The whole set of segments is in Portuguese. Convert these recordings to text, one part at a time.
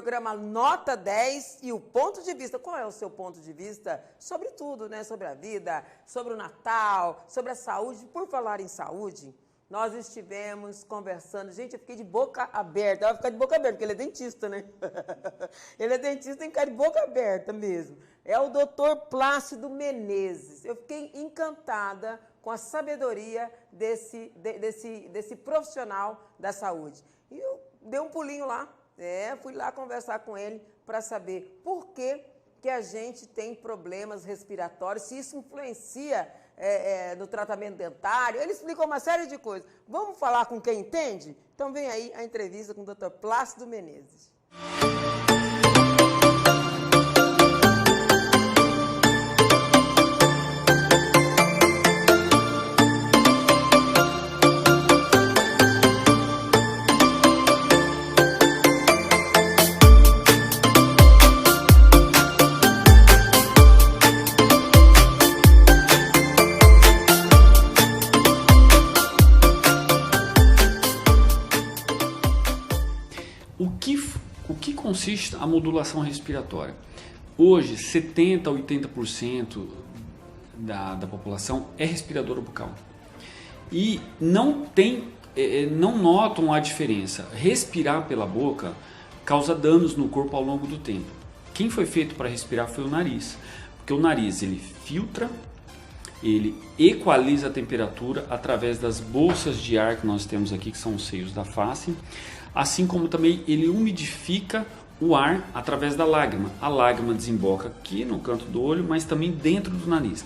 programa Nota 10 e o ponto de vista. Qual é o seu ponto de vista sobre tudo, né? Sobre a vida, sobre o Natal, sobre a saúde. Por falar em saúde, nós estivemos conversando. Gente, eu fiquei de boca aberta. Eu vou ficar de boca aberta, porque ele é dentista, né? Ele é dentista, tem que ficar de boca aberta mesmo. É o Dr. Plácido Menezes. Eu fiquei encantada com a sabedoria desse profissional da saúde. E eu dei um pulinho lá, fui lá conversar com ele para saber por que a gente tem problemas respiratórios, se isso influencia no tratamento dentário. Ele explicou uma série de coisas. Vamos falar com quem entende? Então vem aí a entrevista com o Dr. Plácido Menezes. O que consiste a modulação respiratória? Hoje, 70% a 80% da população é respiradora bucal. E não notam a diferença. Respirar pela boca causa danos no corpo ao longo do tempo. Quem foi feito para respirar foi o nariz. Porque o nariz ele filtra, ele equaliza a temperatura através das bolsas de ar que nós temos aqui, que são os seios da face. Assim como também ele umidifica o ar através da lágrima. A lágrima desemboca aqui no canto do olho, mas também dentro do nariz.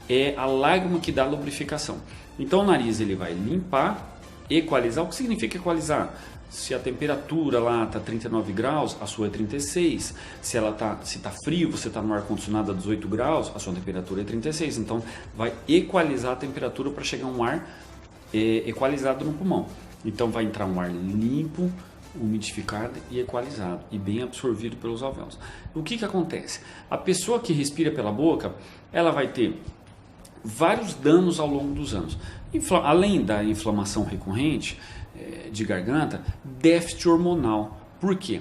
É a lágrima que dá lubrificação. Então o nariz ele vai limpar, equalizar. O que significa equalizar? Se a temperatura lá está 39 graus, a sua é 36. Se está frio, você está no ar-condicionado a 18 graus, a sua temperatura é 36. Então vai equalizar a temperatura para chegar um ar equalizado no pulmão. Então vai entrar um ar limpo, umidificado e equalizado e bem absorvido pelos alvéolos. O que acontece? A pessoa que respira pela boca, ela vai ter vários danos ao longo dos anos. Além da inflamação recorrente de garganta, déficit hormonal. Por quê?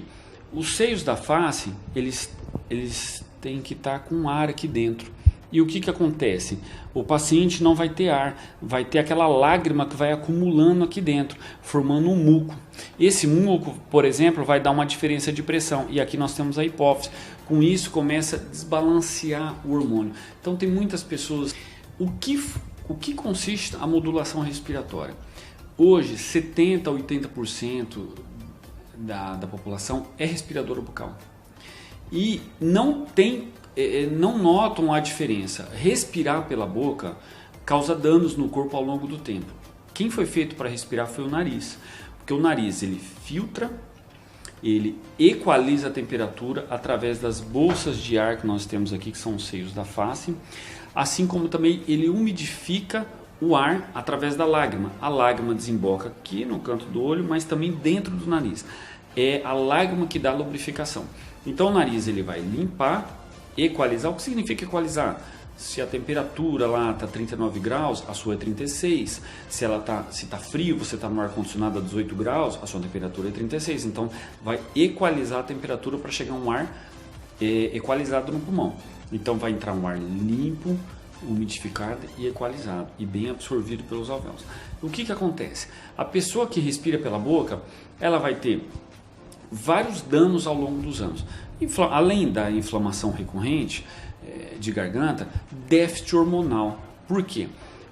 Os seios da face, eles têm que estar com ar aqui dentro. E o que acontece? O paciente não vai ter ar, vai ter aquela lágrima que vai acumulando aqui dentro, formando um muco. Esse muco, por exemplo, vai dar uma diferença de pressão. E aqui nós temos a hipófise. Com isso começa a desbalancear o hormônio. Então tem muitas pessoas... O que consiste a modulação respiratória? Hoje, 70% a 80% da população é respiradora bucal. E não notam a diferença. Respirar pela boca causa danos no corpo ao longo do tempo. Quem foi feito para respirar foi o nariz. Porque o nariz ele filtra, ele equaliza a temperatura através das bolsas de ar que nós temos aqui, que são os seios da face. Assim como também ele umidifica o ar através da lágrima. A lágrima desemboca aqui no canto do olho, mas também dentro do nariz. É a lágrima que dá lubrificação. Então o nariz ele vai limpar, equalizar. O que significa equalizar? Se a temperatura lá está 39 graus, a sua é 36. Se está frio, você está no ar-condicionado a 18 graus, a sua temperatura é 36. Então vai equalizar a temperatura para chegar um ar equalizado no pulmão. Então vai entrar um ar limpo, umidificado e equalizado e bem absorvido pelos alvéolos. O que acontece? A pessoa que respira pela boca, ela vai ter vários danos ao longo dos anos. Além da inflamação recorrente de garganta, déficit hormonal. Por quê?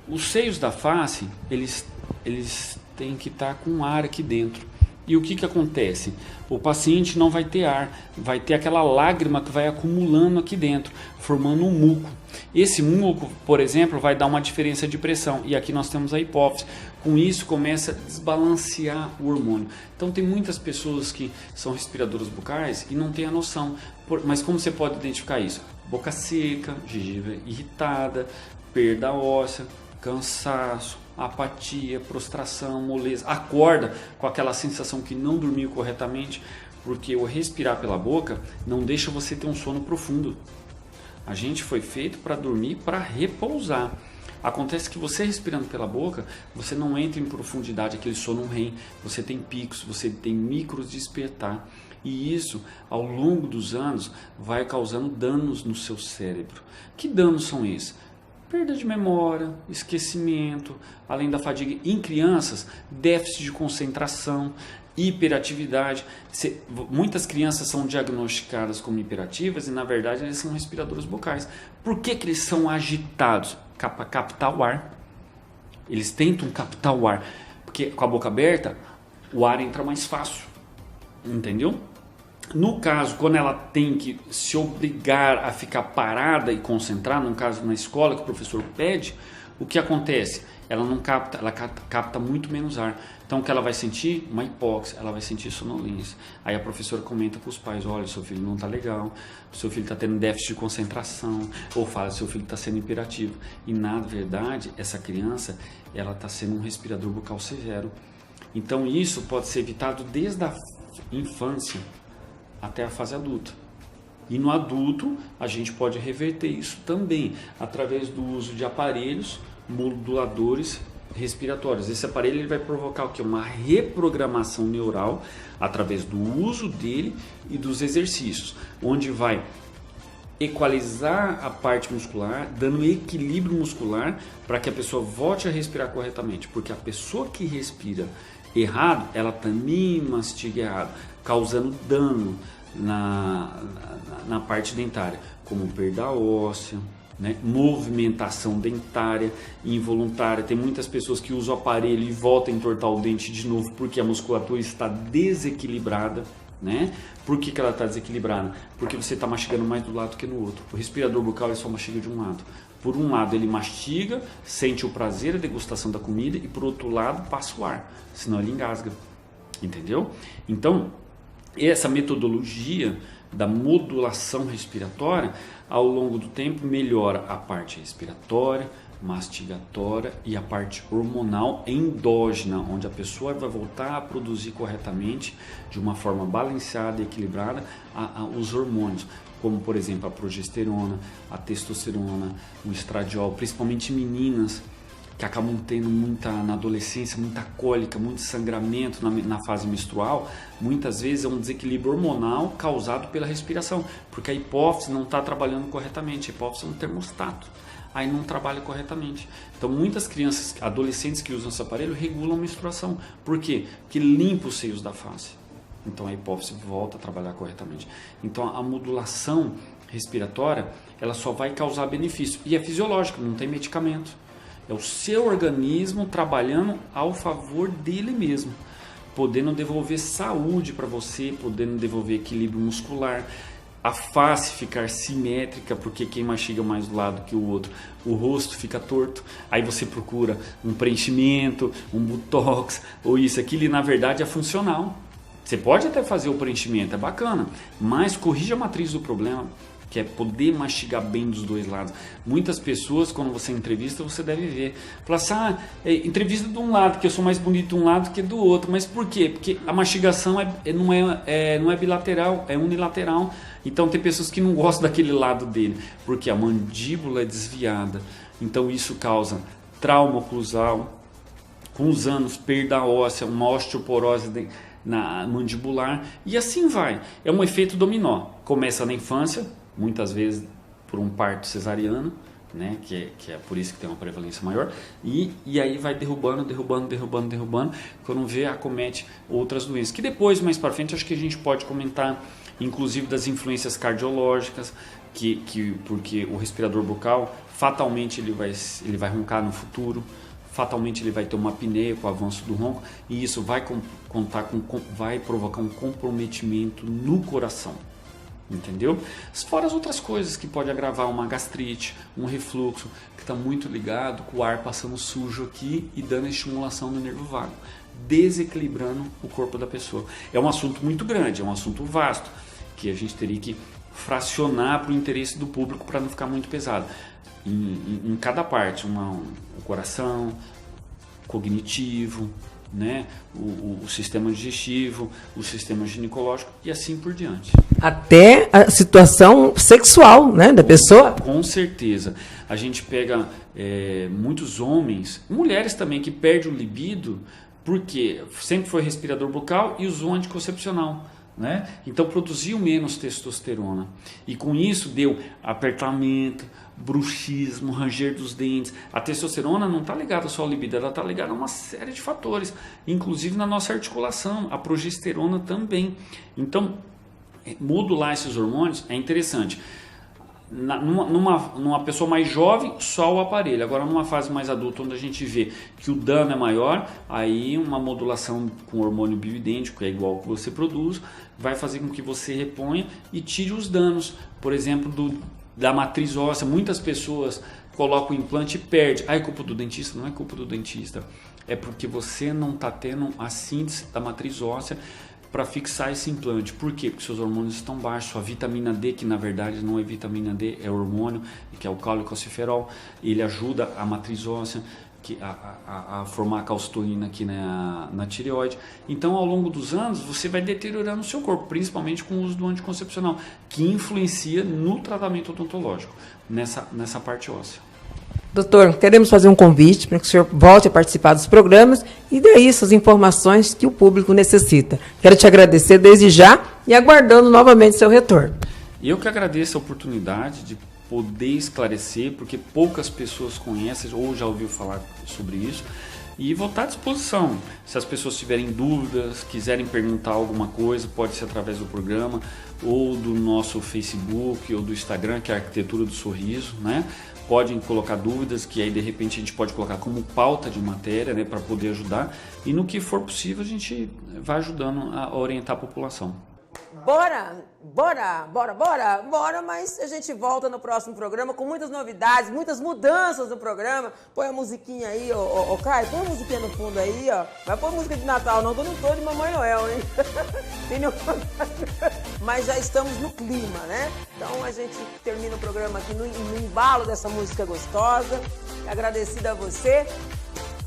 Os seios da face, eles têm que estar com ar aqui dentro. E o que acontece? O paciente não vai ter ar, vai ter aquela lágrima que vai acumulando aqui dentro, formando um muco. Esse muco, por exemplo, vai dar uma diferença de pressão. E aqui nós temos a hipófise. Com isso começa a desbalancear o hormônio. Então tem muitas pessoas que são respiradoras bucais e não têm a noção. Mas como você pode identificar isso? Boca seca, gengiva irritada, perda óssea, cansaço, apatia, prostração, moleza, acorda com aquela sensação que não dormiu corretamente, porque o respirar pela boca não deixa você ter um sono profundo. A gente foi feito para dormir, para repousar. Acontece que você respirando pela boca, você não entra em profundidade, aquele sono REM, você tem picos, você tem micros despertar. E isso, ao longo dos anos, vai causando danos no seu cérebro. Que danos são esses? Perda de memória, esquecimento, além da fadiga. Em crianças, déficit de concentração, hiperatividade. Muitas crianças são diagnosticadas como hiperativas e, na verdade, eles são respiradores bucais. Por que eles são agitados? Para captar o ar. Eles tentam captar o ar, porque com a boca aberta, o ar entra mais fácil. Entendeu? No caso, quando ela tem que se obrigar a ficar parada e concentrar, no caso na escola que o professor pede, o que acontece? Ela não capta, ela capta muito menos ar. Então o que ela vai sentir? Uma hipóxia, ela vai sentir sonolência. Aí a professora comenta com os pais, olha, seu filho não está legal, seu filho está tendo déficit de concentração, ou fala, seu filho está sendo hiperativo. E na verdade, essa criança, ela está sendo um respirador bucal severo. Então isso pode ser evitado desde a infância até a fase adulta. E no adulto, a gente pode reverter isso também, através do uso de aparelhos moduladores respiratórios. Esse aparelho ele vai provocar o quê? Uma reprogramação neural através do uso dele e dos exercícios, onde vai equalizar a parte muscular, dando equilíbrio muscular para que a pessoa volte a respirar corretamente, porque a pessoa que respira errado, ela também mastiga errado, causando dano na parte dentária, como perda óssea, né? Movimentação dentária involuntária. Tem muitas pessoas que usam o aparelho e voltam a entortar o dente de novo porque a musculatura está desequilibrada, né? Por que ela está desequilibrada? Porque você está mastigando mais do lado que no outro. O respirador bucal ele só mastiga de um lado. Por um lado ele mastiga, sente o prazer, a degustação da comida, e por outro lado passa o ar, senão ele engasga. Entendeu? Então, essa metodologia da modulação respiratória, ao longo do tempo, melhora a parte respiratória, mastigatória e a parte hormonal endógena, onde a pessoa vai voltar a produzir corretamente, de uma forma balanceada e equilibrada, os hormônios, como por exemplo a progesterona, a testosterona, o estradiol, principalmente meninas que acabam tendo na adolescência, muita cólica, muito sangramento na fase menstrual. Muitas vezes é um desequilíbrio hormonal causado pela respiração, porque a hipófise não está trabalhando corretamente. A hipófise é um termostato, aí não trabalha corretamente. Então muitas crianças, adolescentes que usam esse aparelho regulam a menstruação. Por quê? Porque limpa os seios da face. Então a hipófise volta a trabalhar corretamente. Então a modulação respiratória, ela só vai causar benefício. E é fisiológico, não tem medicamento. É o seu organismo trabalhando ao favor dele mesmo, podendo devolver saúde para você, podendo devolver equilíbrio muscular, a face ficar simétrica, porque quem mastiga mais do lado que o outro, o rosto fica torto, aí você procura um preenchimento, um botox, ou isso, aquilo, e na verdade é funcional. Você pode até fazer o preenchimento, é bacana, mas corrija a matriz do problema, que é poder mastigar bem dos dois lados. Muitas pessoas, quando você entrevista, você deve ver. Fala assim, entrevista de um lado, que eu sou mais bonito de um lado que do outro. Mas por quê? Porque a mastigação não é bilateral, é unilateral. Então tem pessoas que não gostam daquele lado dele, porque a mandíbula é desviada. Então isso causa trauma oclusal, com os anos, perda óssea, uma osteoporose na mandibular, e assim vai. É um efeito dominó. Começa na infância, muitas vezes por um parto cesariano, né, que é por isso que tem uma prevalência maior, e aí vai derrubando, quando vê, acomete outras doenças, que depois, mais para frente, acho que a gente pode comentar, inclusive das influências cardiológicas, porque o respirador bucal, fatalmente ele vai roncar no futuro, fatalmente ele vai ter uma apneia com o avanço do ronco, e isso vai provocar um comprometimento no coração. Entendeu? Fora as outras coisas que pode agravar uma gastrite, um refluxo, que está muito ligado com o ar passando sujo aqui e dando estimulação no nervo vago, desequilibrando o corpo da pessoa. É um assunto muito grande, é um assunto vasto, que a gente teria que fracionar para o interesse do público para não ficar muito pesado. Em cada parte, o coração, cognitivo, né? O sistema digestivo, o sistema ginecológico e assim por diante. Até a situação sexual, né, da pessoa? Com certeza. A gente pega muitos homens, mulheres também, que perdem o libido porque sempre foi respirador bucal e usou anticoncepcional. né? Então produziu menos testosterona. E com isso deu apertamento, bruxismo, ranger dos dentes. A testosterona não está ligada só ao libido, ela está ligada a uma série de fatores, inclusive na nossa articulação, a progesterona também. Então, modular esses hormônios é interessante. Numa pessoa mais jovem, só o aparelho. Agora, numa fase mais adulta, onde a gente vê que o dano é maior, aí uma modulação com hormônio bioidêntico, que é igual ao que você produz, vai fazer com que você reponha e tire os danos. Por exemplo, da matriz óssea. Muitas pessoas colocam o implante e perdem. É culpa do dentista? Não é culpa do dentista. É porque você não está tendo a síntese da matriz óssea para fixar esse implante. Por quê? Porque seus hormônios estão baixos. Sua vitamina D, que na verdade não é vitamina D, é hormônio, que é o calciferol, ele ajuda a matriz óssea a formar a calcitoína aqui na tireoide. Então, ao longo dos anos, você vai deteriorando o seu corpo, principalmente com o uso do anticoncepcional, que influencia no tratamento odontológico, nessa parte óssea. Doutor, queremos fazer um convite para que o senhor volte a participar dos programas e dê aí essas informações que o público necessita. Quero te agradecer desde já e aguardando novamente seu retorno. Eu que agradeço a oportunidade de poder esclarecer, porque poucas pessoas conhecem ou já ouviu falar sobre isso, e vou estar à disposição. Se as pessoas tiverem dúvidas, quiserem perguntar alguma coisa, pode ser através do programa ou do nosso Facebook ou do Instagram, que é a Arquitetura do Sorriso, né? Podem colocar dúvidas, que aí de repente a gente pode colocar como pauta de matéria, né, para poder ajudar, e no que for possível a gente vai ajudando a orientar a população. Bora, mas a gente volta no próximo programa com muitas novidades, muitas mudanças no programa. Põe a musiquinha aí, ô Caio, põe a musiquinha no fundo aí, ó. Vai pôr música de Natal, não, eu não tô de Mamãe Noel, hein? Mas já estamos no clima, né? Então a gente termina o programa aqui no embalo dessa música gostosa. Agradecida a você.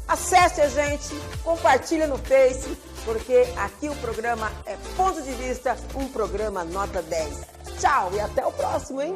Acesse a gente, compartilha no Face, porque aqui o programa é Ponto de Vista, um programa nota 10. Tchau e até o próximo, hein?